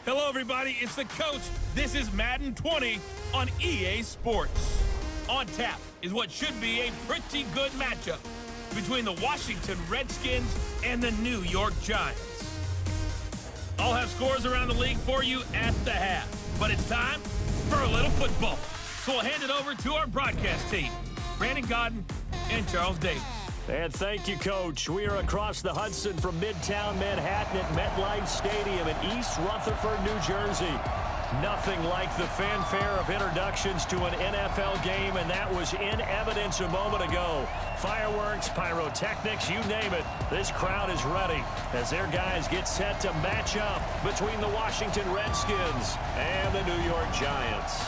Hello, everybody. It's the coach. This is Madden 20 on EA Sports. On tap is what should be a pretty good matchup between the Washington Redskins and the New York Giants. I'll have scores around the league for you at the half, but it's time for a little football. So we'll hand it over to our broadcast team, Brandon Godden and Charles Davis. And thank you, Coach. We are across the Hudson from Midtown Manhattan at MetLife Stadium in East Rutherford, New Jersey. Nothing like the fanfare of introductions to an NFL game, and that was in evidence a moment ago. Fireworks, pyrotechnics, you name it. This crowd is ready as their guys get set to match up between the Washington Redskins and the New York Giants.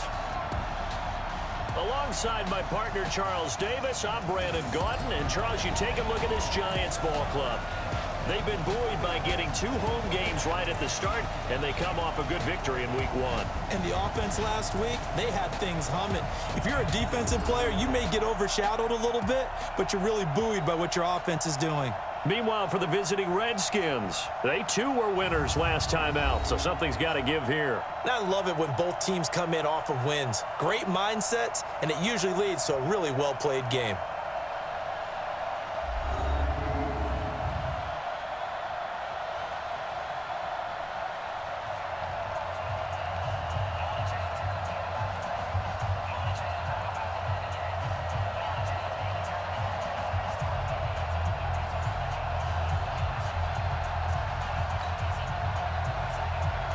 Alongside my partner, Charles Davis, I'm Brandon Godden. And, Charles, you take a look at this Giants ball club. They've been buoyed by getting 2 home games right at the start, and they come off a good victory in Week 1. And the offense last week, they had things humming. If you're a defensive player, you may get overshadowed a little bit, but you're really buoyed by what your offense is doing. Meanwhile, for the visiting Redskins, they too were winners last time out, so something's got to give here. And I love it when both teams come in off of wins. Great mindsets, and it usually leads to a really well-played game.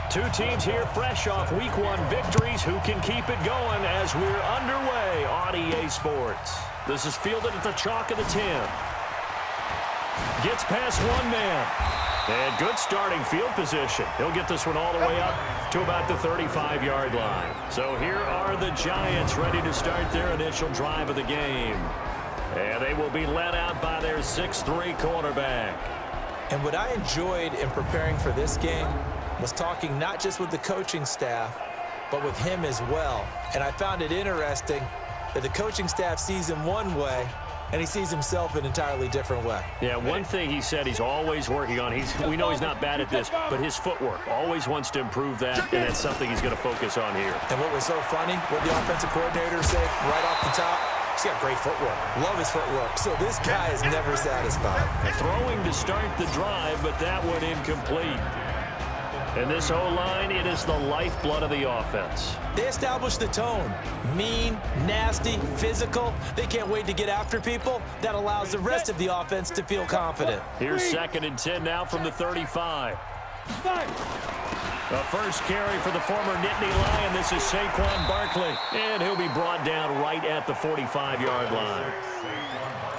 Two teams here fresh off Week 1 victories. Who can keep it going as we're underway on EA Sports? This is fielded at the chalk of the 10. Gets past one man. And good starting field position. He'll get this one all the way up to about the 35-yard line. So here are the Giants ready to start their initial drive of the game. And they will be led out by their 6'3" quarterback. And what I enjoyed in preparing for this game was talking not just with the coaching staff, but with him as well. And I found it interesting that the coaching staff sees him one way, and he sees himself an entirely different way. Yeah, one thing he said he's always working on, we know he's not bad at this, but his footwork, always wants to improve that, and that's something he's going to focus on here. And what was so funny, what the offensive coordinator said right off the top, he's got great footwork. Love his footwork. So this guy is never satisfied. Throwing to start the drive, but that one incomplete. And this O-line, it is the lifeblood of the offense. They established the tone. Mean, nasty, physical. They can't wait to get after people. That allows the rest of the offense to feel confident. Here's 2nd and 10 now from the 35. The first carry for the former Nittany Lion. This is Saquon Barkley. And he'll be brought down right at the 45-yard line.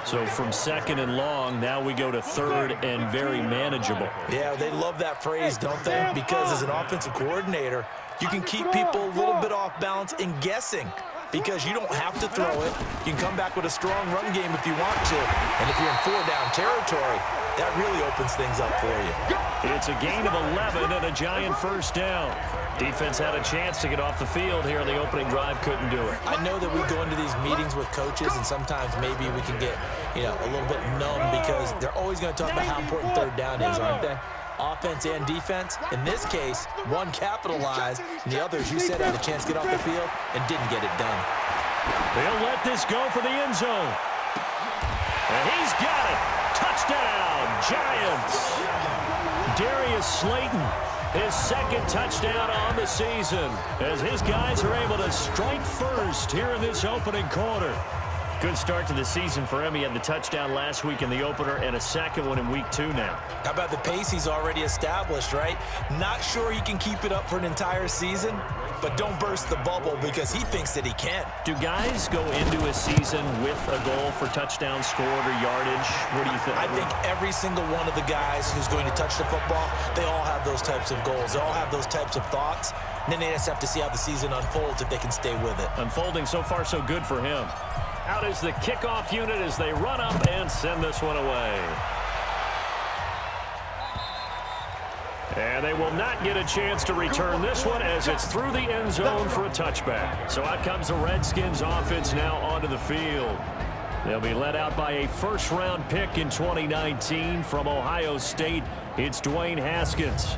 So from 2nd and long, now we go to 3rd and very manageable. Yeah, they love that phrase, don't they? Because as an offensive coordinator, you can keep people a little bit off balance and guessing because you don't have to throw it. You can come back with a strong run game if you want to. And if you're in 4-down territory, that really opens things up for you. It's a gain of 11 and a Giant first down. Defense had a chance to get off the field here in the opening drive, couldn't do it. I know that we go into these meetings with coaches, and sometimes maybe we can get, a little bit numb because they're always going to talk about how important 3rd down is, aren't they? Offense and defense. In this case, one capitalized, and the other, as you said, had a chance to get off the field and didn't get it done. They'll let this go for the end zone. And he's got it. Touchdown, Giants. Darius Slayton, his 2nd touchdown on the season, as his guys are able to strike first here in this opening quarter. Good start to the season for him. He had the touchdown last week in the opener and a 2nd one in Week 2 now. How about the pace he's already established, right? Not sure he can keep it up for an entire season, but don't burst the bubble because he thinks that he can. Do guys go into a season with a goal for touchdowns scored or yardage? What do you think? I think every single one of the guys who's going to touch the football, they all have those types of goals. They all have those types of thoughts. And then they just have to see how the season unfolds if they can stay with it. Unfolding so far so good for him. Out is the kickoff unit as they run up and send this one away. And they will not get a chance to return this one as it's through the end zone for a touchback. So out comes the Redskins offense now onto the field. They'll be led out by a first-round pick in 2019 from Ohio State. It's Dwayne Haskins.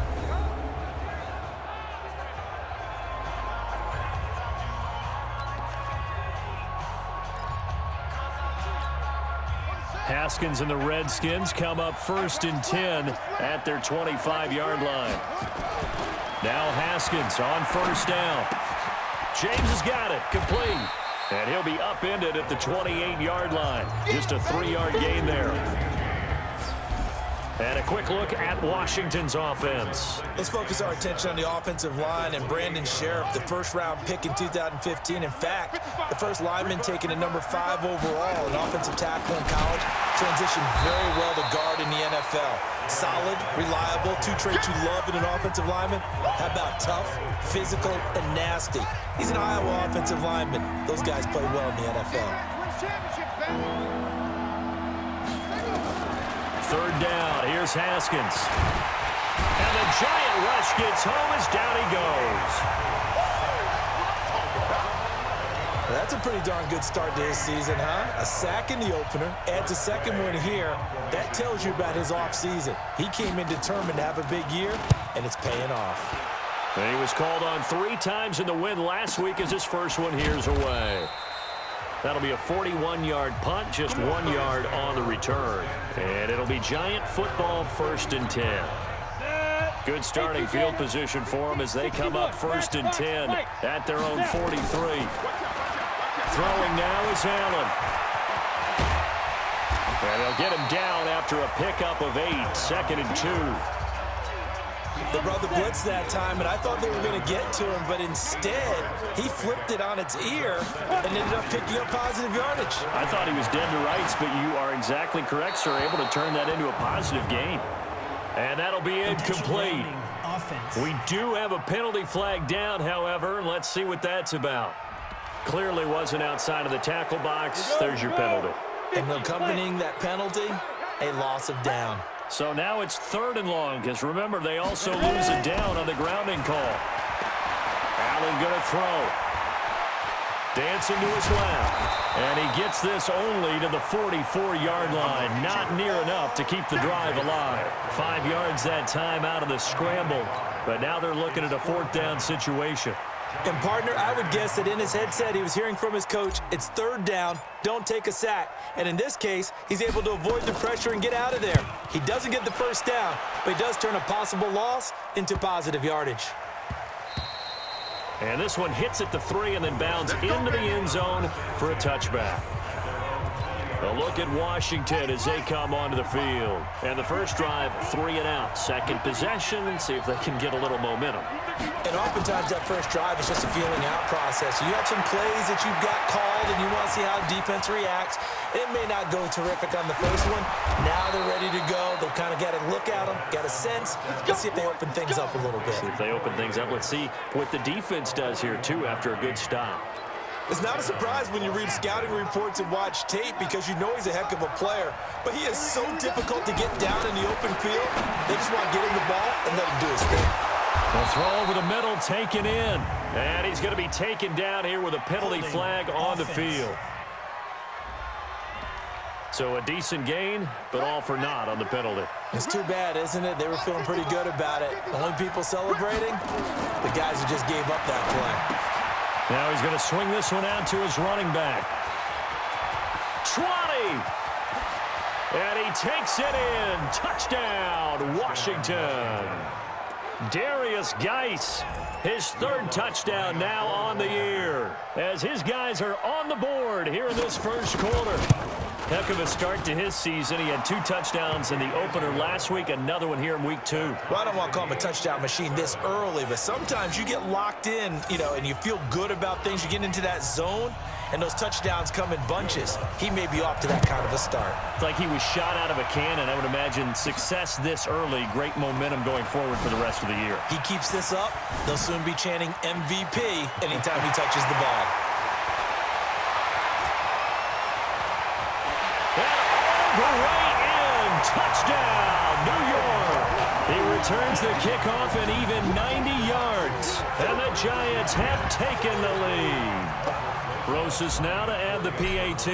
Haskins and the Redskins come up 1st and 10 at their 25-yard line. Now Haskins on 1st down. James has got it, complete. And he'll be upended at the 28-yard line. Just a 3-yard gain there. And a quick look at Washington's offense. Let's focus our attention on the offensive line and Brandon Sheriff, the first-round pick in 2015. In fact, the first lineman taken at number 5 overall, an offensive tackle in college, transitioned very well to guard in the NFL. Solid, reliable, 2 traits you love in an offensive lineman. How about tough, physical, and nasty? He's an Iowa offensive lineman. Those guys play well in the NFL. 3rd down, here's Haskins. And the giant rush gets home as down he goes. That's a pretty darn good start to his season, huh? A sack in the opener, adds a second one here. That tells you about his offseason. He came in determined to have a big year, and it's paying off. And he was called on 3 times in the win last week as his first one here's away. That'll be a 41-yard punt, just 1 yard on the return. And it'll be Giant football 1st and 10. Good starting field position for them as they come up 1st and 10 at their own 43. Throwing now is Allen. And they'll get him down after a pickup of 8, 2nd and 2. They brought the blitz that time, and I thought they were going to get to him, but instead, he flipped it on its ear and ended up picking up positive yardage. I thought he was dead to rights, but you are exactly correct, sir, able to turn that into a positive gain. And that'll be incomplete. We do have a penalty flag down, however, and let's see what that's about. Clearly wasn't outside of the tackle box. There's your penalty. And accompanying that penalty, a loss of down. So now it's 3rd and long, because remember, they also lose a down on the grounding call. Allen going to throw. Dancing to his left. And he gets this only to the 44-yard line. Not near enough to keep the drive alive. 5 yards that time out of the scramble. But now they're looking at a 4th down situation. And, partner, I would guess that in his headset he was hearing from his coach, it's 3rd down, don't take a sack. And in this case, he's able to avoid the pressure and get out of there. He doesn't get the 1st down, but he does turn a possible loss into positive yardage. And this one hits at the 3 and then bounds into the end zone for a touchback. A look at Washington as they come onto the field. And the first drive, 3 and out. Second possession, and see if they can get a little momentum. And oftentimes that first drive is just a feeling out process. You have some plays that you've got called and you want to see how defense reacts. It may not go terrific on the first one. Now they're ready to go. They've kind of got to look at them, got a sense. Let's see if they open things up a little bit. See if they open things up. Let's see what the defense does here, too, after a good stop. It's not a surprise when you read scouting reports and watch tape because you know he's a heck of a player. But he is so difficult to get down in the open field. They just want to get him the ball and let him do his thing. The throw over the middle taken in. And he's going to be taken down here with a penalty flag on the field. So a decent gain, but all for naught on the penalty. It's too bad, isn't it? They were feeling pretty good about it. The only people celebrating, the guys who just gave up that play. Now he's going to swing this one out to his running back. 20! And he takes it in. Touchdown, Washington. Darius Geis, his 3rd touchdown now on the year, as his guys are on the board here in this first quarter. Heck of a start to his season. He had 2 touchdowns in the opener last week, another one here in week 2. Well, I don't want to call him a touchdown machine this early, but sometimes you get locked in, and you feel good about things. You get into that zone, and those touchdowns come in bunches. He may be off to that kind of a start. It's like he was shot out of a cannon. I would imagine success this early, great momentum going forward for the rest of the year. He keeps this up, they'll soon be chanting MVP anytime he touches the ball. Way in. Touchdown, New York. He returns the kickoff at even 90 yards. And the Giants have taken the lead. Rosas now to add the PAT.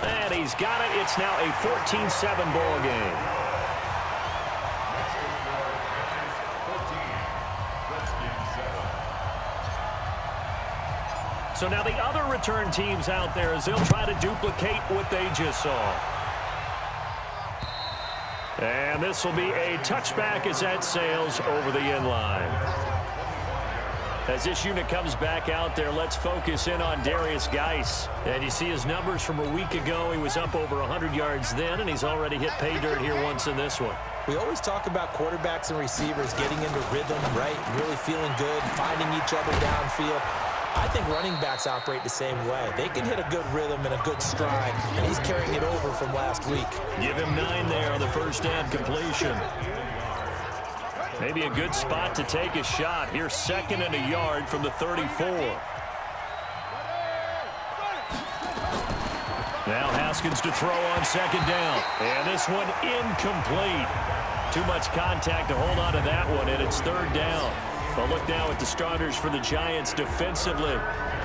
And he's got it. It's now a 14-7 ball game. So now the other return teams out there as they'll try to duplicate what they just saw. And this will be a touchback as that sails over the end line. As this unit comes back out there, let's focus in on Darius Geis. And you see his numbers from a week ago. He was up over 100 yards then, and he's already hit pay dirt here once in this one. We always talk about quarterbacks and receivers getting into rhythm, right? Really feeling good, finding each other downfield. I think running backs operate the same way. They can hit a good rhythm and a good stride, and he's carrying it over from last week. Give him 9 there on the first down completion. Maybe a good spot to take a shot. Here's 2nd and a yard from the 34. Now Haskins to throw on 2nd down. And this one incomplete. Too much contact to hold on to that one, and it's 3rd down. But look now at the starters for the Giants defensively.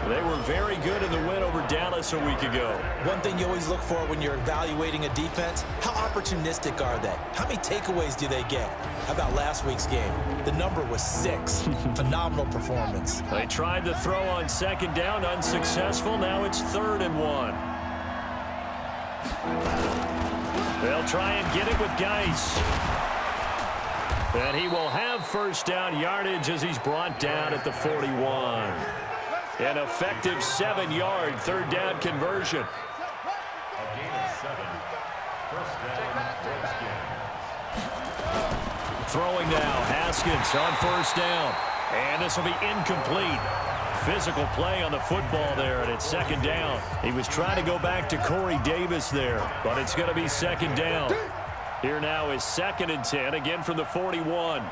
They were very good in the win over Dallas a week ago. One thing you always look for when you're evaluating a defense, how opportunistic are they? How many takeaways do they get? How about last week's game? The number was 6. Phenomenal performance. They tried to throw on 2nd down, unsuccessful. Now it's 3rd and 1. They'll try and get it with Geis. And he will have first down yardage as he's brought down at the 41. An effective 7-yard 3rd down conversion. Throwing now, Haskins on 1st down. And this will be incomplete. Physical play on the football there, and it's 2nd down. He was trying to go back to Corey Davis there, but it's going to be 2nd down. Here now is 2nd and 10, again from the 41.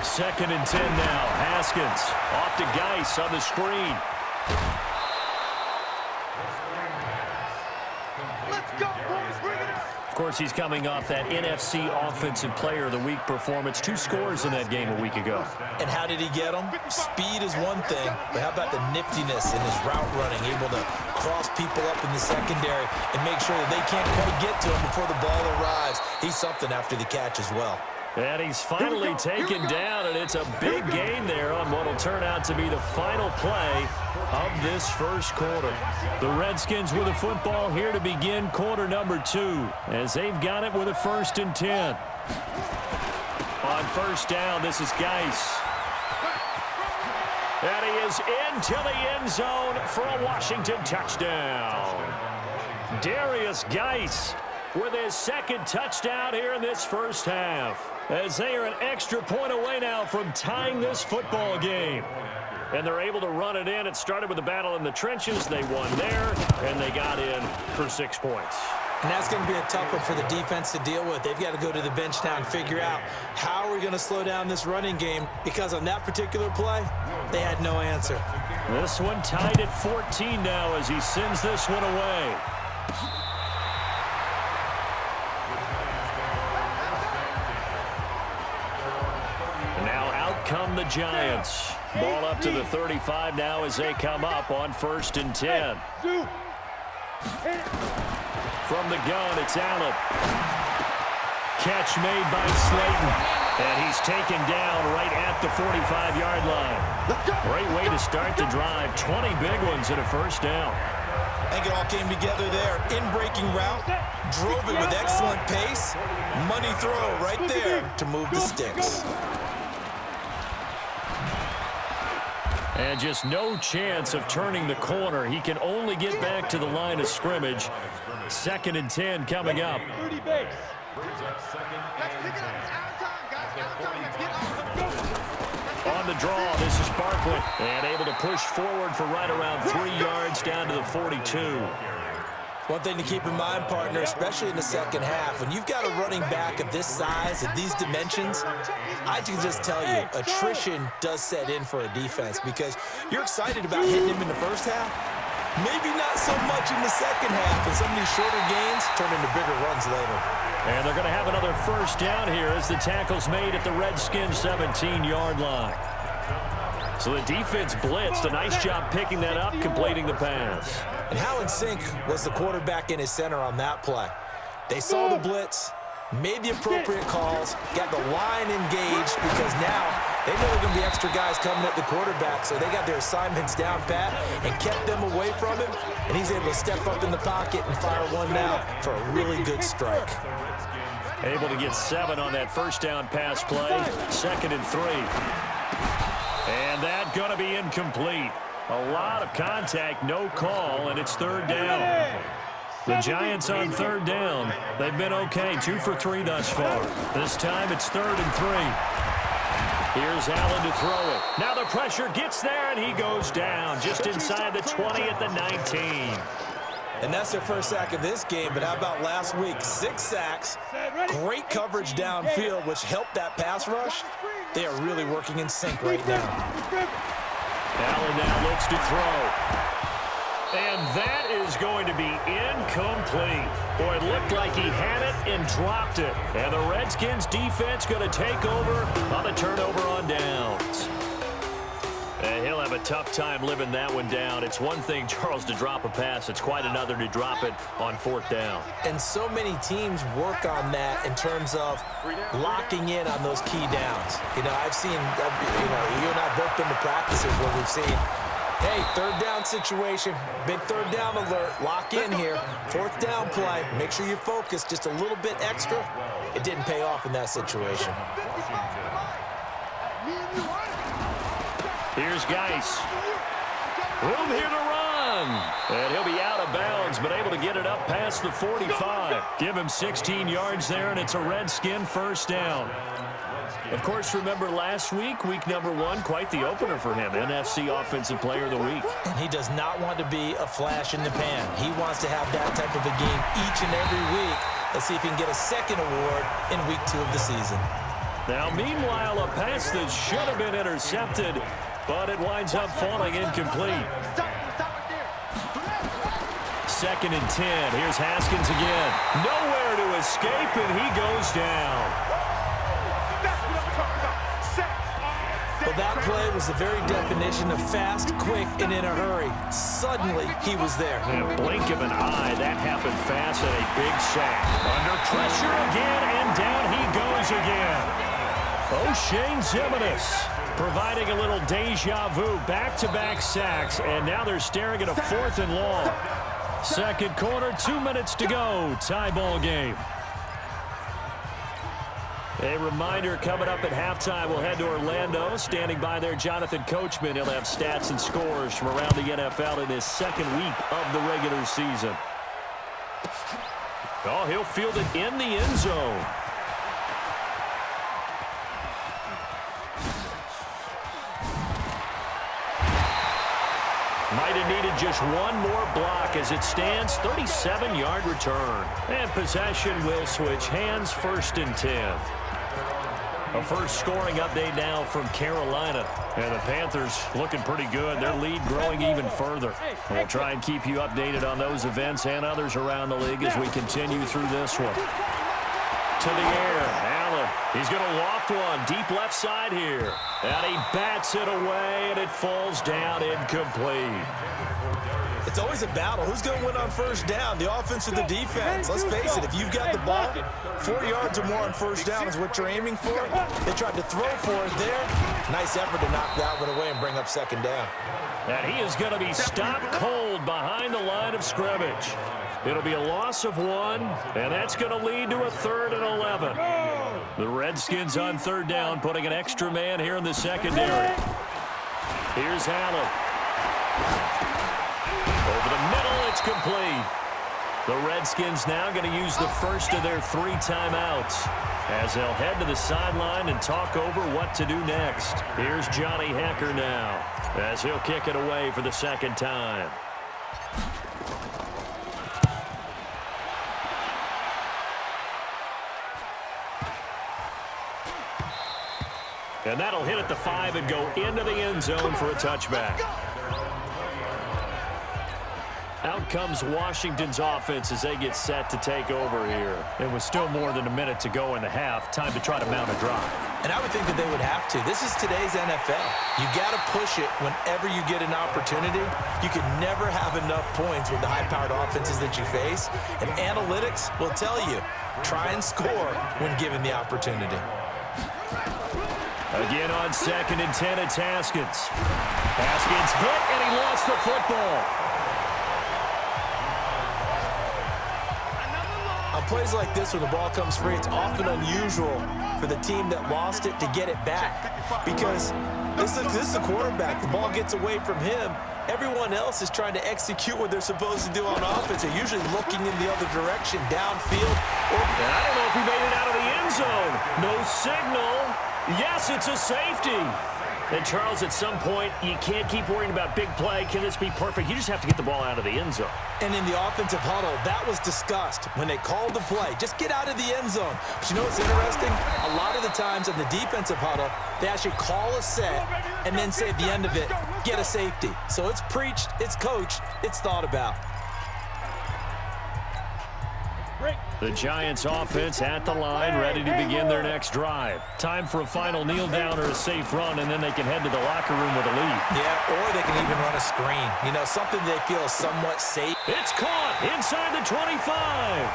2nd and 10 now. Haskins off to Geis on the screen. Of course, he's coming off that NFC Offensive Player of the Week performance. 2 scores in that game a week ago. And how did he get them? Speed is one thing, but how about the niftiness in his route running, able to cross people up in the secondary and make sure that they can't quite get to him before the ball arrives. He's something after the catch as well. And he's finally taken down, and it's a big gain there on what will turn out to be the final play of this first quarter. The Redskins with a football here to begin quarter number 2, as they've got it with a 1st and 10. On 1st down, this is Geis. And he is into the end zone for a Washington touchdown. Darius Geis with his 2nd touchdown here in this first half, as they are an extra point away now from tying this football game. And they're able to run it in. It started with a battle in the trenches. They won there, and they got in for 6 points. And that's going to be a tough one for the defense to deal with. They've got to go to the bench now and figure out how are we going to slow down this running game, because on that particular play, they had no answer. This one tied at 14 now as he sends this one away. Come the Giants. Ball up to the 35 now as they come up on 1st and 10. From the gun, it's Allen. Catch made by Slayton. And he's taken down right at the 45-yard line. Great way to start the drive. 20 big ones and a 1st down. I think it all came together there. In-breaking route. Drove it with excellent pace. Money throw right there to move the sticks. And just no chance of turning the corner. He can only get back to the line of scrimmage. 2nd and 10 coming up. On the draw, this is Barkley. And able to push forward for right around 3 yards down to the 42. One thing to keep in mind, partner, especially in the second half, when you've got a running back of this size, of these dimensions, I can just tell you, attrition does set in for a defense, because you're excited about hitting him in the first half. Maybe not so much in the second half, and some of these shorter gains turn into bigger runs later. And they're going to have another 1st down here as the tackle's made at the Redskins 17-yard line. So the defense blitzed. A nice job picking that up, completing the pass. And how in sync was the quarterback in his center on that play? They saw the blitz, made the appropriate calls, got the line engaged, because now They know they're going to be extra guys coming at the quarterback, so they got their assignments down pat and kept them away from him, and he's able to step up in the pocket and fire one now for a really good strike. Able to get 7 on that first down pass play. 2nd and 3. And that going to be incomplete. A lot of contact, no call, and it's 3rd down. The Giants on 3rd down. They've been okay, 2 for 3 thus far. This time it's 3rd and 3. Here's Allen to throw it. Now the pressure gets there, and he goes down just inside the 20 at the 19. And that's their first sack of this game, but how about last week? 6 sacks, great coverage downfield, which helped that pass rush. They are really working in sync right now. Allen now looks to throw. And that is going to be incomplete. Boy, it looked like he had it and dropped it. And the Redskins defense going to take over on the turnover on downs. And he'll have a tough time living that one down. It's one thing, Charles, to drop a pass. It's quite another to drop it on 4th down. And so many teams work on that in terms of locking in on those key downs. You know, I've seen, you and I both been to practices where we've seen, hey, 3rd down situation, big 3rd down alert, lock in here, 4th down play, make sure you're focused just a little bit extra. It didn't pay off in that situation. Here's Geis. Room here to run. And he'll be out of bounds, but able to get it up past the 45. Give him 16 yards there, and it's a Redskin 1st down. Of course, remember last week, week number 1, quite the opener for him. NFC Offensive Player of the Week. And he does not want to be a flash in the pan. He wants to have that type of a game each and every week. Let's see if he can get a 2nd award in week 2 of the season. Now, meanwhile, a pass that should have been intercepted, but it winds up falling incomplete. 2nd and 10. Here's Haskins again. Nowhere to escape, and he goes down. Well, that play was the very definition of fast, quick, and in a hurry. Suddenly, he was there. In a blink of an eye, that happened fast and a big sack. Under pressure again, and down he goes again. O'Shane Ximines providing a little deja vu, back-to-back sacks, and now they're staring at a 4th and long. 2nd quarter, 2 minutes to go. Tie ball game. A reminder coming up at halftime, we'll head to Orlando. Standing by there, Jonathan Coachman. He'll have stats and scores from around the NFL in his 2nd week of the regular season. Oh, he'll field it in the end zone. Might have needed just one more block as it stands, 37-yard return. And possession will switch hands, 1st and 10. A first scoring update now from Carolina. And the Panthers looking pretty good. Their lead growing even further. And we'll try and keep you updated on those events and others around the league as we continue through this one. To the air, Allen. He's going to loft one deep left side here. And he bats it away, and it falls down incomplete. It's always a battle. Who's going to win on 1st down, the offense or the defense? Let's face it, if you've got the ball, 4 yards or more on 1st down is what you're aiming for. They tried to throw for it there. Nice effort to knock that one away and bring up 2nd down. And he is going to be stopped cold behind the line of scrimmage. It'll be a loss of 1, and that's going to lead to a 3rd and 11. The Redskins on 3rd down, putting an extra man here in the secondary. Here's Allen. Over the middle, it's complete. The Redskins now going to use the first of their 3 timeouts as they'll head to the sideline and talk over what to do next. Here's Johnny Hekker now as he'll kick it away for the 2nd time. And that'll hit at the 5 and go into the end zone for a touchback. Out comes Washington's offense as they get set to take over here. It was still more than a minute to go in the half. Time to try to mount a drive. And I would think that they would have to. This is today's NFL. You got to push it whenever you get an opportunity. You can never have enough points with the high-powered offenses that you face. And analytics will tell you, try and score when given the opportunity. Again on 2nd and 10, it's Haskins. Haskins hit, and he lost the football. On plays like this, when the ball comes free, it's often unusual for the team that lost it to get it back. Because this is a quarterback. The ball gets away from him. Everyone else is trying to execute what they're supposed to do on offense. They're usually looking in the other direction, downfield. And I don't know if he made it out of the end zone. No signal. Yes, it's a safety. And, Charles, at some point, you can't keep worrying about big play. Can this be perfect? You just have to get the ball out of the end zone. And in the offensive huddle, that was discussed when they called the play. Just get out of the end zone. But you know what's interesting? A lot of the times in the defensive huddle, they actually call a set and then say at the end of it, get a safety. So it's preached, it's coached, it's thought about. The Giants offense at the line, ready to begin their next drive. Time for a final kneel down or a safe run, and then they can head to the locker room with a lead. Yeah, or they can even run a screen. You know, something they feel is somewhat safe. It's caught inside the 25.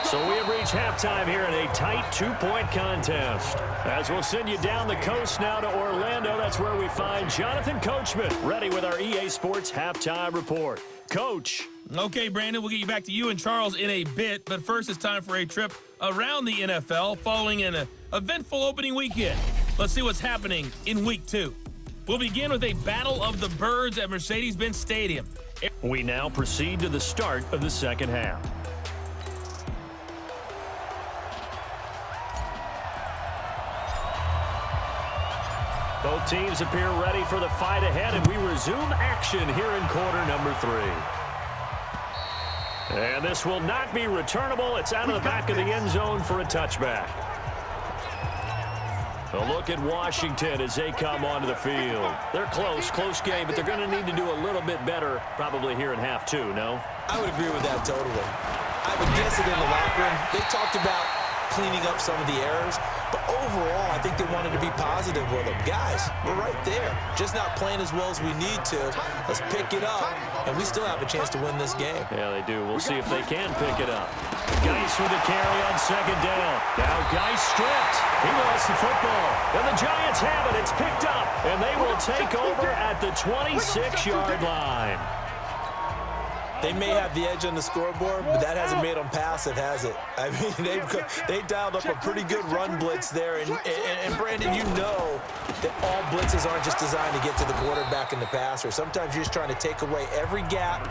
So we have reached halftime here in a tight 2-point contest. As we'll send you down the coast now to Orlando, that's where we find Jonathan Coachman, ready with our EA Sports Halftime Report. Coach. Okay, Brandon, we'll get you back to you and Charles in a bit, but first it's time for a trip around the NFL following an eventful opening weekend. Let's see what's happening in Week 2. We'll begin with a battle of the birds at Mercedes-Benz Stadium. We now proceed to the start of the second half. Both teams appear ready for the fight ahead, and we resume action here in quarter number 3. And this will not be returnable. It's out of the back of the end zone for a touchback. A look at Washington as they come onto the field. They're close game, but they're going to need to do a little bit better probably here in half 2, no? I would agree with that totally. I would guess it in the locker room. They talked about cleaning up some of the errors, but overall, I think they wanted to be positive with them. Guys, we're right there. Just not playing as well as we need to. Let's pick it up, and we still have a chance to win this game. Yeah, they do. We'll see if they can pick it up. Geis with a carry on second down. Now Geis stripped. He lost the football. And the Giants have it. It's picked up, and they will take over at the 26-yard line. They may have the edge on the scoreboard, but that hasn't made them passive, has it? I mean, they dialed up a pretty good run blitz there. And Brandon, you know that all blitzes aren't just designed to get to the quarterback and the passer. Sometimes you're just trying to take away every gap,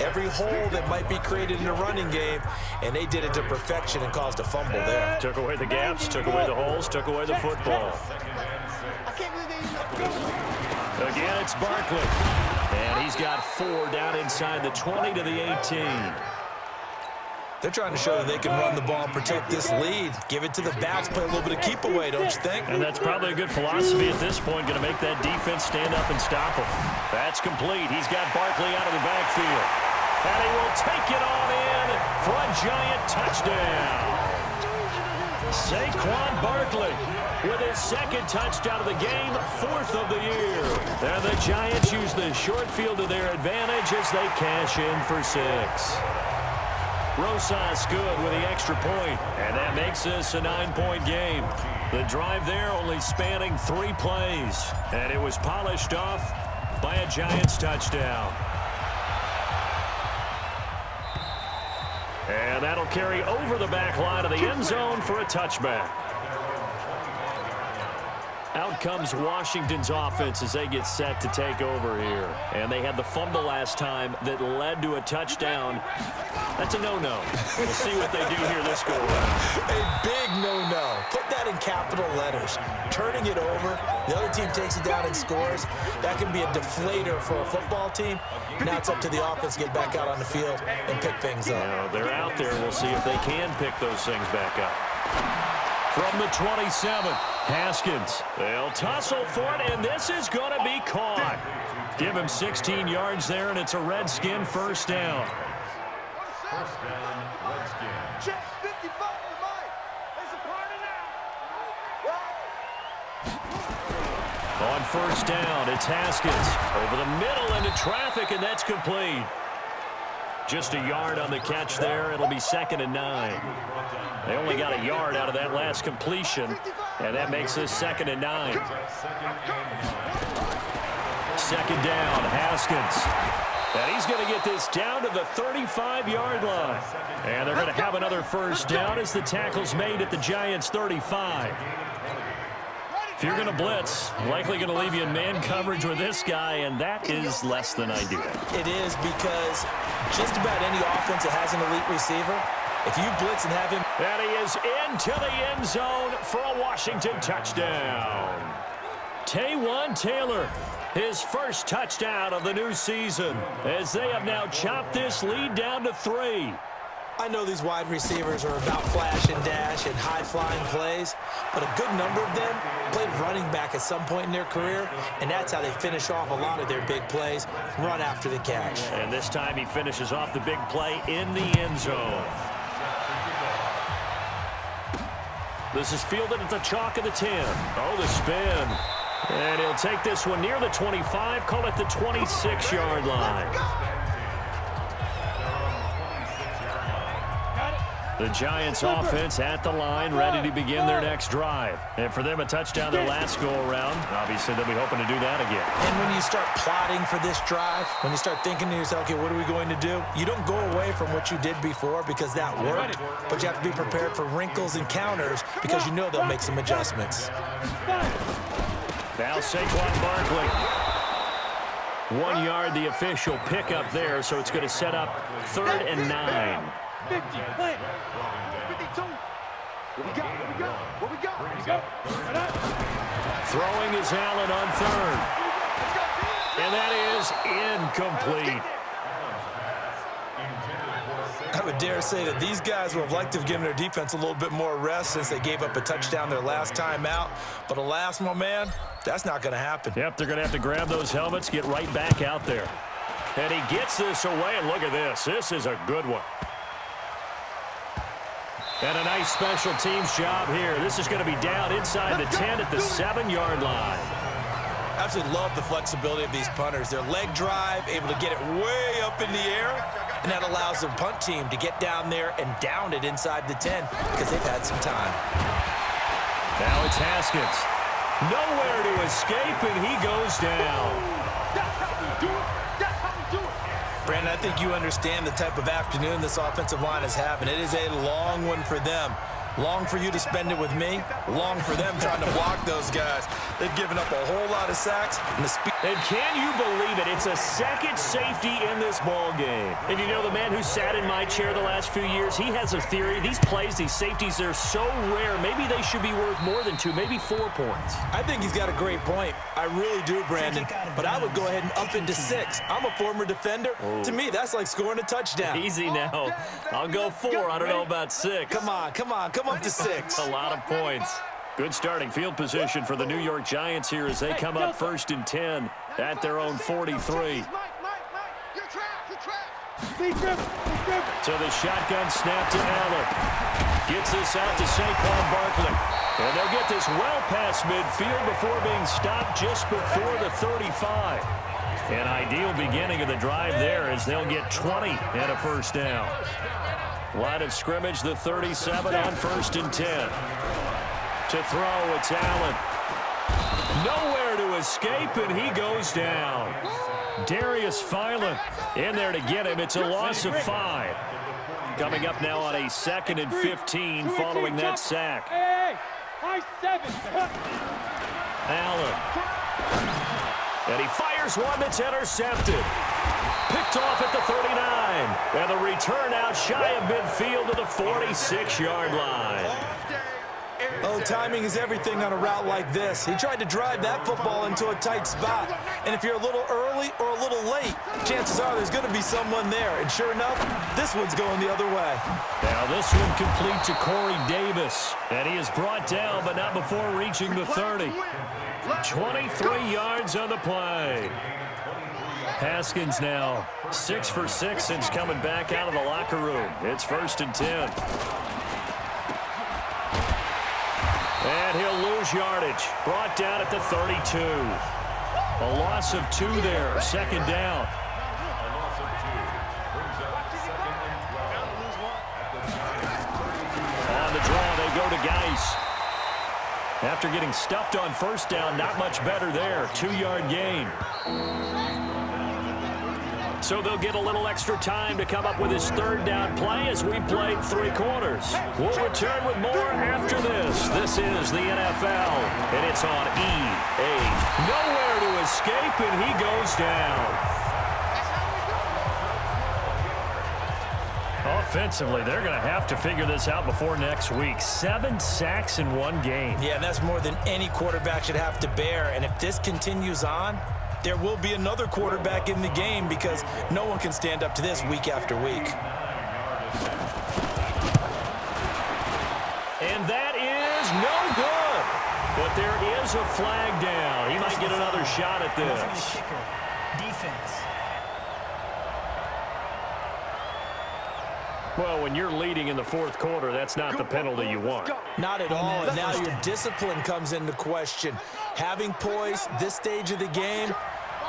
every hole that might be created in the running game, and they did it to perfection and caused a fumble there. Took away the gaps, took away the holes, took away the football. Again, it's Barkley. And he's got 4 down inside the 20 to the 18. They're trying to show that they can run the ball and protect this lead. Give it to the backs, play a little bit of keep away, don't you think? And that's probably a good philosophy at this point, going to make that defense stand up and stop him. That's complete. He's got Barkley out of the backfield. And he will take it on in for a Giant touchdown. Saquon Barkley with his 2nd touchdown of the game, 4th of the year. And the Giants use the short field to their advantage as they cash in for 6. Rosas good with the extra point, and that makes this a 9-point game. The drive there only spanning 3 plays, and it was polished off by a Giants touchdown. And that'll carry over the back line of the end zone for a touchback. Out comes Washington's offense as they get set to take over here. And they had the fumble last time that led to a touchdown. That's a no-no. We'll see what they do here this go-around. A big no-no. Put that in capital letters. Turning it over, the other team takes it down and scores. That can be a deflator for a football team. Now it's up to the offense to get back out on the field and pick things up. Now, they're out there. We'll see if they can pick those things back up. From the 27, Haskins. They'll tussle for it, and this is going to be caught. Give him 16 yards there, and it's a Redskin first down. First down, Redskin. Check 55 to Mike. There's a party now. On first down, it's Haskins. Over the middle into traffic, and that's complete. Just a yard on the catch there. It'll be 2nd and 9. They only got a yard out of that last completion, and that makes this 2nd and 9. 2nd down, Haskins. And he's going to get this down to the 35-yard line. And they're going to have another first down as the tackle's made at the Giants' 35. If you're going to blitz, likely going to leave you in man coverage with this guy, and that is less than ideal. It is, because just about any offense that has an elite receiver, if you blitz and have him... And he is into the end zone for a Washington touchdown. Taywan Taylor, his first touchdown of the new season, as they have now chopped this lead down to 3. I know these wide receivers are about flash and dash and high-flying plays, but a good number of them played running back at some point in their career, and that's how they finish off a lot of their big plays, run after the catch. And this time he finishes off the big play in the end zone. This is fielded at the chalk of the 10. Oh, the spin. And he'll take this one near the 25, call it the 26-yard line. The Giants offense at the line, ready to begin their next drive. And for them, a touchdown their last go-around. Obviously, they'll be hoping to do that again. And when you start plotting for this drive, when you start thinking to yourself, okay, what are we going to do? You don't go away from what you did before because that worked, but you have to be prepared for wrinkles and counters because you know they'll make some adjustments. Now Saquon Barkley. 1 yard, the official pickup there, so it's going to set up 3rd and 9. 50, 52. What we got? Throwing is Allen on 3rd. And that is incomplete. I would dare say that these guys would have liked to have given their defense a little bit more rest since they gave up a touchdown their last time out. But alas, my man, that's not going to happen. Yep, they're going to have to grab those helmets, get right back out there. And he gets this away, and look at this. This is a good one. And a nice special teams job here. This is going to be down inside the 10 at the 7-yard line. I absolutely love the flexibility of these punters. Their leg drive, able to get it way up in the air, and that allows the punt team to get down there and down it inside the 10 because they've had some time. Now it's Haskins. Nowhere to escape, and he goes down. That's how we do it. That's how we do it. Brandon, I think you understand the type of afternoon this offensive line is having. It is a long one for them. Long for you to spend it with me. Long for them trying to block those guys. They've given up a whole lot of sacks. And the speed. And can you believe it? It's a second safety in this ball game. And you know, the man who sat in my chair the last few years, he has a theory. These plays, these safeties, they're so rare. Maybe they should be worth more than 2, maybe 4 points. I think he's got a great point. I really do, Brandon. But I would go ahead and up into 6. I'm a former defender. Oh. To me, that's like scoring a touchdown. Easy now. I'll go 4. I don't know about 6. Come on. Come up to 6. A lot of points. Good starting field position for the New York Giants here as they come up 1st and 10 at their own 43. So the shotgun snap to Allen. Gets this out to Saquon Barkley. And they'll get this well past midfield before being stopped just before the 35. An ideal beginning of the drive there as they'll get 20 and a first down. Line of scrimmage, the 37 on 1st and 10. To throw, it's Allen. Nowhere to escape, and he goes down. Darius Philon in there to get him. It's a loss of 5. Coming up now on a 2nd and 15 following that sack. Allen. And he fires one that's intercepted. Picked off at the 39. And the return out shy of midfield to the 46-yard line. Oh, timing is everything on a route like this. He tried to drive that football into a tight spot. And if you're a little early or a little late, chances are there's going to be someone there. And sure enough, this one's going the other way. Now this one complete to Corey Davis. And he is brought down, but not before reaching the 30. 23 yards on the play. Haskins now 6 for 6 since coming back out of the locker room. It's 1st and 10. And he'll lose yardage. Brought down at the 32. A loss of 2 there. 2nd down. On the draw, they go to Geis. After getting stuffed on first down, not much better there. 2-yard gain. So they'll get a little extra time to come up with his third down play as we played 3 quarters. We'll return with more after this. This is the NFL, and it's on EA. Nowhere to escape, and he goes down. Offensively, they're going to have to figure this out before next week. 7 sacks in 1 game. Yeah, and that's more than any quarterback should have to bear. And if this continues on, there will be another quarterback in the game because no one can stand up to this week after week. And that is no good. But there is a flag down. He might get another shot at this. Defense. Well, when you're leading in the 4th quarter, that's not the penalty you want. Not at all, and now your discipline comes into question. Having poise this stage of the game,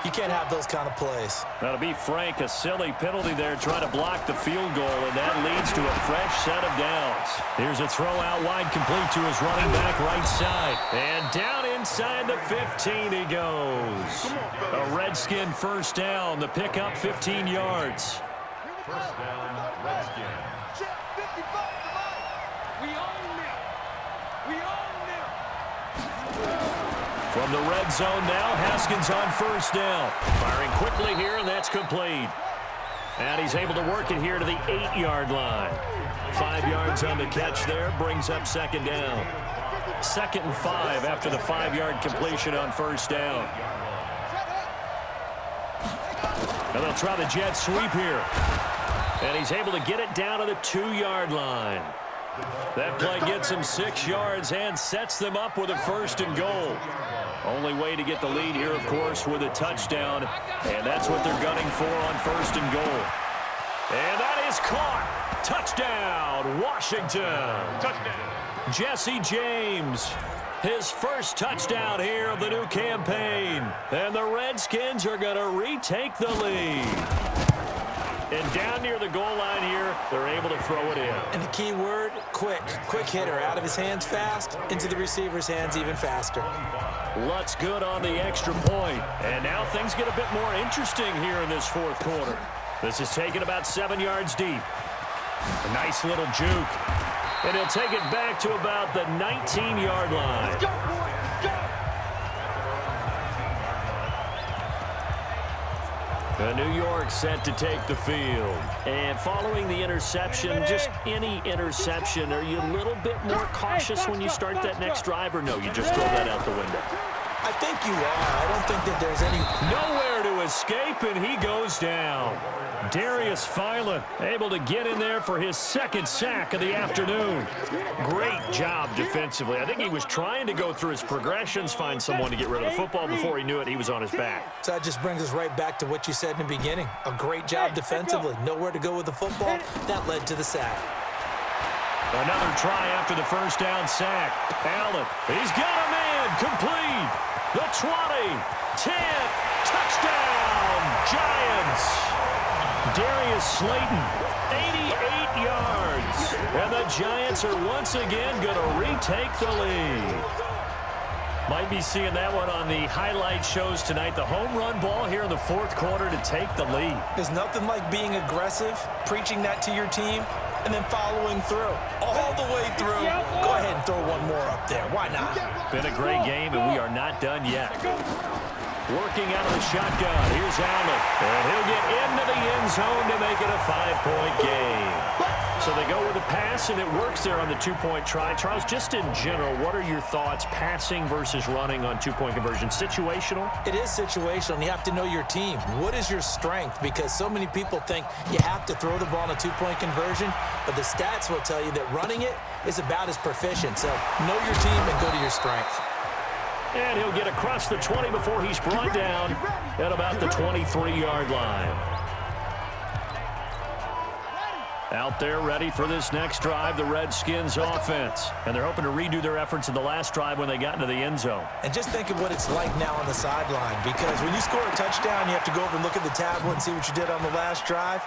you can't have those kind of plays. Now, to be frank, a silly penalty there trying to block the field goal, and that leads to a fresh set of downs. Here's a throw out wide, complete to his running back right side. And down inside the 15 he goes. A Redskin first down, the pickup 15 yards. First down, Redskins. Check 55 tonight. We own them. We own them. From the red zone now, Haskins on first down. Firing quickly here, and that's complete. And he's able to work it here to the 8-yard line. 5 yards on the catch there, brings up second down. 2nd and 5 after the 5-yard completion on first down. And they'll try the jet sweep here. And he's able to get it down to the 2-yard line. That play gets him 6 yards and sets them up with a 1st and goal. Only way to get the lead here, of course, with a touchdown. And that's what they're gunning for on 1st and goal. And that is caught. Touchdown, Washington. Touchdown. Jesse James. His first touchdown here of the new campaign. And the Redskins are going to retake the lead. And down near the goal line here, they're able to throw it in. And the key word, quick. Quick hitter. Out of his hands fast, into the receiver's hands even faster. Lutz good on the extra point. And now things get a bit more interesting here in this 4th quarter. This is taken about 7 yards deep. A nice little juke. And he'll take it back to about the 19-yard line. Let's go, boys. Let's go. New York set to take the field. And following the interception, just any interception, are you a little bit more cautious when you start that next drive, or no, you just throw that out the window? I think you are. I don't think that there's any... Nowhere to escape, and he goes down. Darius Philon able to get in there for his 2nd sack of the afternoon. Great job defensively. I think he was trying to go through his progressions, find someone to get rid of the football. Before he knew it, he was on his back. So that just brings us right back to what you said in the beginning. A great job defensively. Nowhere to go with the football. That led to the sack. Another try after the first down sack. Allen, he's got a man, complete. The 20, 10, touchdown, Giants. Darius Slayton, 88 yards. And the Giants are once again going to retake the lead. Might be seeing that one on the highlight shows tonight. The home run ball here in the 4th quarter to take the lead. There's nothing like being aggressive, preaching that to your team, and then following through. All the way through. Go ahead and throw one more up there. Why not? Been a great game, and we are not done yet. Working out of the shotgun. Here's Allen. And he'll get into the end zone to make it a 5-point game. So they go with a pass, and it works there on the 2-point try. Charles, just in general, what are your thoughts passing versus running on 2-point conversion? Situational? It is situational, and you have to know your team. What is your strength? Because so many people think you have to throw the ball on a 2-point conversion, but the stats will tell you that running it is about as proficient. So know your team and go to your strength. And he'll get across the 20 before he's brought down at about the 23-yard line. Out there ready for this next drive, the Redskins offense. And they're hoping to redo their efforts in the last drive when they got into the end zone. And just think of what it's like now on the sideline, because when you score a touchdown, you have to go over and look at the tablet and see what you did on the last drive.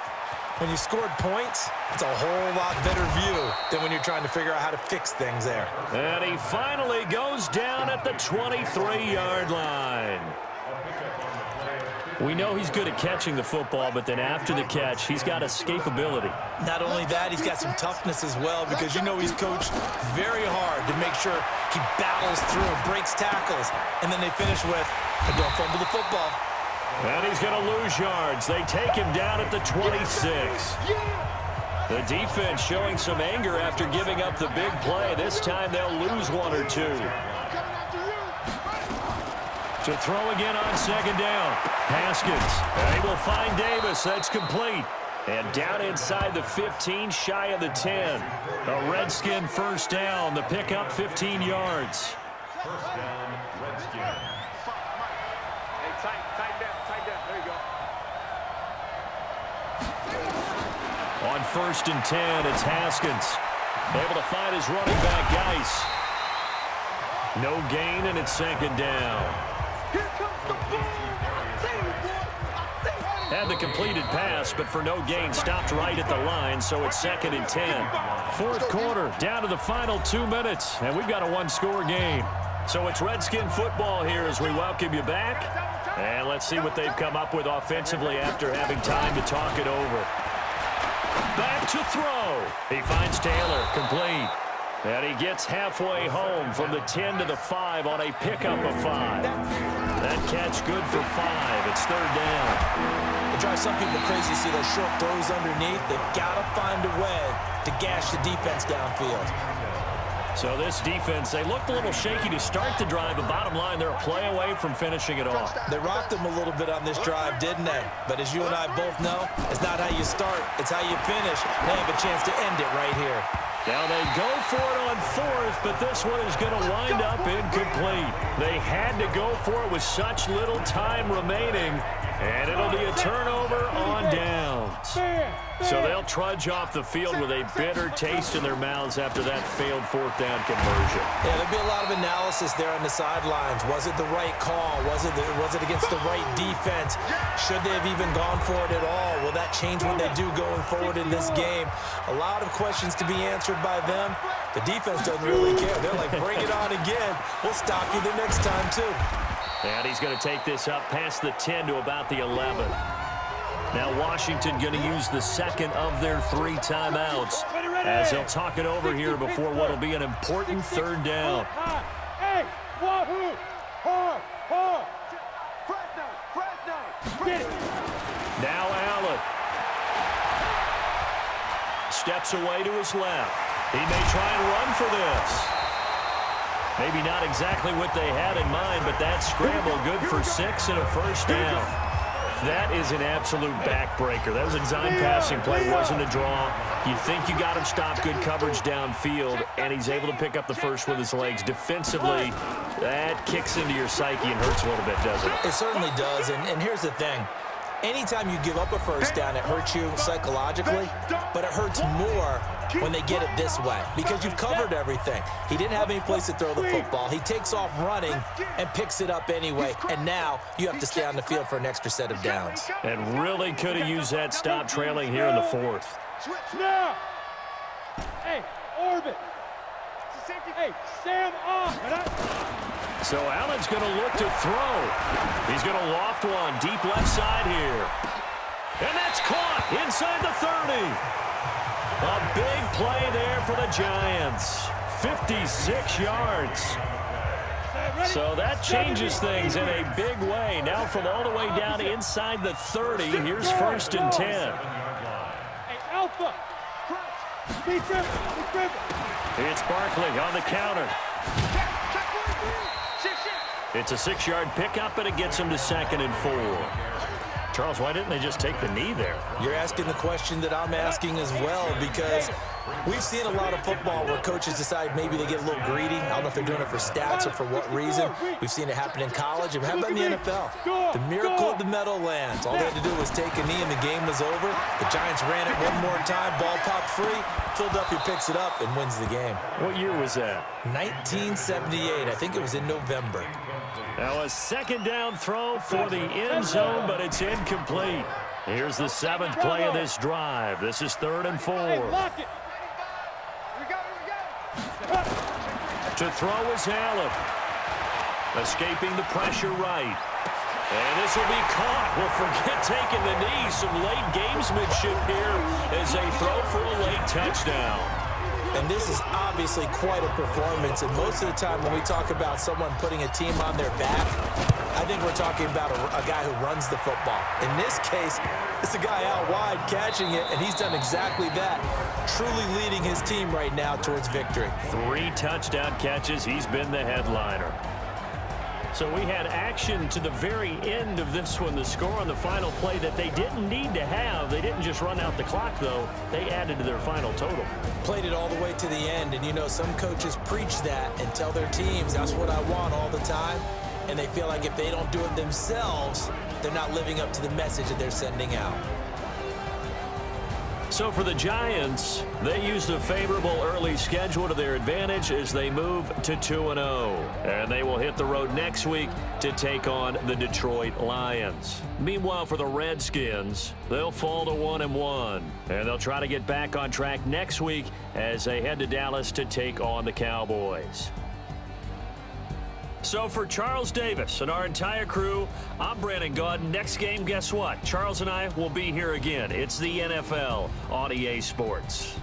When you scored points, it's a whole lot better view than when you're trying to figure out how to fix things there. And he finally goes down at the 23-yard line. We know he's good at catching the football, but then after the catch, he's got escapability. Not only that, he's got some toughness as well, because you know he's coached very hard to make sure he battles through, breaks tackles, and then they finish with, and don't fumble the football. And he's going to lose yards. They take him down at the 26. The defense showing some anger after giving up the big play. This time they'll lose one or two. To throw again on second down. Haskins. They will find Davis. That's complete. And down inside the 15, shy of the 10. A Redskin first down. The pickup 15 yards. First down, Redskins. Hey, tighten down. There you go. On first and 10, it's Haskins. Able to find his running back, Geis. No gain, and it's second down. Here comes the ball. Had the completed pass, but for no gain, stopped right at the line, so it's second and 10. Fourth quarter, down to the final 2 minutes, and we've got a one-score game. So it's Redskin football here as we welcome you back. And let's see what they've come up with offensively after having time to talk it over. Back to throw. He finds Taylor, complete. And he gets halfway home from the 10 to the 5 on a pickup of 5. That catch good for 5. It's third down. It drives some people crazy to see those short throws underneath. They've got to find a way to gash the defense downfield. So this defense, they looked a little shaky to start the drive, but bottom line, they're a play away from finishing it off. They rocked them a little bit on this drive, didn't they? But as you and I both know, it's not how you start, it's how you finish. They have a chance to end it right here. Now they go for it on fourth, but this one is going to wind up incomplete. They had to go for it with such little time remaining, and it'll be a turnover on downs. So they'll trudge off the field with a bitter taste in their mouths after that failed fourth down conversion. Yeah, there'll be a lot of analysis there on the sidelines. Was it the right call? Was it against the right defense? Should they have even gone for it at all? Will that change what they do going forward in this game? A lot of questions to be answered by them. The defense doesn't really care. They're like, bring it on again. We'll stop you the next time, too. And he's going to take this up past the 10 to about the 11. Now Washington going to use the second of their 3 timeouts as they'll talk it over here before what will be an important third down. Hey, Wahoo! Hard! Fresno! Get it! Now Allen steps away to his left. He may try and run for this. Maybe not exactly what they had in mind, but that scramble good for 6 and a first down. That is an absolute backbreaker. That was a design passing play, wasn't a draw. You think you got him stopped, good coverage downfield, and he's able to pick up the first with his legs. Defensively, that kicks into your psyche and hurts a little bit, doesn't it? It certainly does, and here's the thing. Anytime you give up a first down, it hurts you psychologically, but it hurts more when they get it this way because you've covered everything. He didn't have any place to throw the football. He takes off running and picks it up anyway, and now you have to stay on the field for an extra set of downs. And really could have used that stop trailing here in the fourth. Now! Hey, orbit! Hey, stand off! So Allen's going to look to throw. He's going to loft one deep left side here. And that's caught inside the 30. A big play there for the Giants. 56 yards. So that changes things in a big way. Now from all the way down inside the 30, here's first and 10. Hey, Alpha! Be driven! It's Barkley on the counter. It's a 6-yard pickup, and it gets him to 2nd and 4. Charles, why didn't they just take the knee there? You're asking the question that I'm asking as well, because we've seen a lot of football where coaches decide maybe they get a little greedy. I don't know if they're doing it for stats or for what reason. We've seen it happen in college, and how about in the NFL? The miracle of the Meadowlands. All they had to do was take a knee, and the game was over. The Giants ran it one more time, ball popped free. Philadelphia picks it up and wins the game. What year was that? 1978. I think it was in November. Now a second down throw for the end zone, but it's incomplete. Here's the 7th play of this drive. This is 3rd and 4. Hey, lock it. We got it. To throw is Allen. Escaping the pressure right. And this will be caught. Well, forget taking the knee. Some late gamesmanship here as they throw for a late touchdown. And this is obviously quite a performance. And most of the time when we talk about someone putting a team on their back, I think we're talking about a guy who runs the football. In this case, it's a guy out wide catching it, and he's done exactly that. Truly leading his team right now towards victory. 3 touchdown catches. He's been the headliner. So we had action to the very end of this one. The score on the final play that they didn't need to have. They didn't just run out the clock, though. They added to their final total. Played it all the way to the end. And, you know, some coaches preach that and tell their teams, that's what I want all the time. And they feel like if they don't do it themselves, they're not living up to the message that they're sending out. So for the Giants, they used a favorable early schedule to their advantage as they move to 2-0. And they will hit the road next week to take on the Detroit Lions. Meanwhile, for the Redskins, they'll fall to 1-1. And they'll try to get back on track next week as they head to Dallas to take on the Cowboys. So for Charles Davis and our entire crew, I'm Brandon Gaudin. Next game, guess what? Charles and I will be here again. It's the NFL on EA Sports.